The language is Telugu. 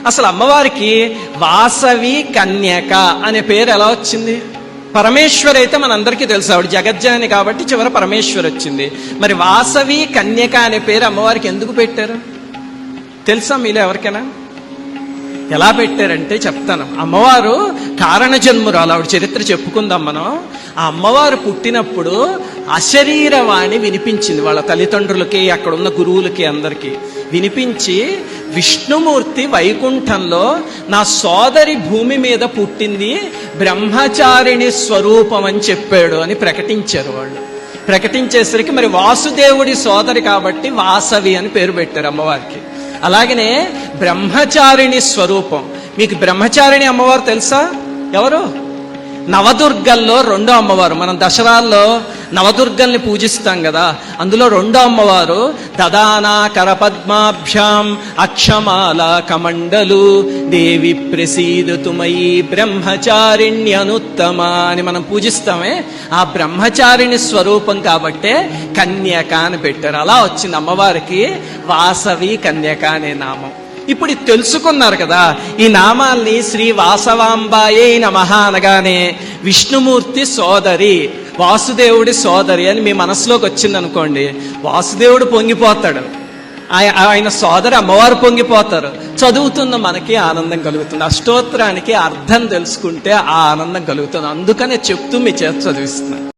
అసలు అమ్మవారికి వాసవి కన్యక అనే పేరు ఎలా వచ్చింది? పరమేశ్వరి అయితే మనందరికీ తెలుసు, ఆవిడ జగజ్జనని కాబట్టి చివర పరమేశ్వరి వచ్చింది. మరి వాసవి కన్యక అనే పేరు అమ్మవారికి ఎందుకు పెట్టారు తెలుసా మీలో ఎవరికైనా? ఎలా పెట్టారంటే చెప్తాను. అమ్మవారు కారణ జన్మురాలు, ఆవిడ చరిత్ర చెప్పుకుందాం మనం. ఆ అమ్మవారు పుట్టినప్పుడు అశరీరవాణి వినిపించింది వాళ్ళ తల్లిదండ్రులకి, అక్కడ ఉన్న గురువులకి అందరికీ వినిపించి, విష్ణుమూర్తి వైకుంఠంలో నా సోదరి భూమి మీద పుట్టింది, బ్రహ్మచారిణి స్వరూపం అని చెప్పాడు అని ప్రకటించారు వాళ్ళు. ప్రకటించేసరికి మరి వాసుదేవుడి సోదరి కాబట్టి వాసవి అని పేరు పెట్టారు అమ్మవారికి. అలాగనే బ్రహ్మచారిణి స్వరూపం. మీకు బ్రహ్మచారిణి అమ్మవారు తెలుసా? ఎవరు? నవదుర్గల్లో రెండో అమ్మవారు. మనం దసరాల్లో నవదుర్గల్ని పూజిస్తాం కదా, అందులో రెండో అమ్మవారు దదానా కరపద్మాభ్యాం అక్షమాల కమండలు దేవి ప్రసీదతుమయీ బ్రహ్మచారిణ్యనుత్తమ అని మనం పూజిస్తామే. ఆ బ్రహ్మచారిణి స్వరూపం కాబట్టే కన్యక అని పెట్టారు. అలా వచ్చింది అమ్మవారికి వాసవి కన్యక అనే నామం. ఇప్పుడు ఇది తెలుసుకున్నారు కదా. ఈ నామాల్ని శ్రీ వాసవాంబాయే నమః అనగానే విష్ణుమూర్తి సోదరి, వాసుదేవుడి సోదరి అని మీ మనసులోకి వచ్చింది అనుకోండి, వాసుదేవుడు పొంగిపోతాడు, ఆయన సోదరి అమ్మవారు పొంగిపోతారు. చదువుతున్న మనకి ఆనందం కలుగుతుంది. అష్టోత్తరానికి అర్థం తెలుసుకుంటే ఆ ఆనందం కలుగుతుంది. అందుకనే చెప్తూ మీ చేత చదివిస్తున్నాను.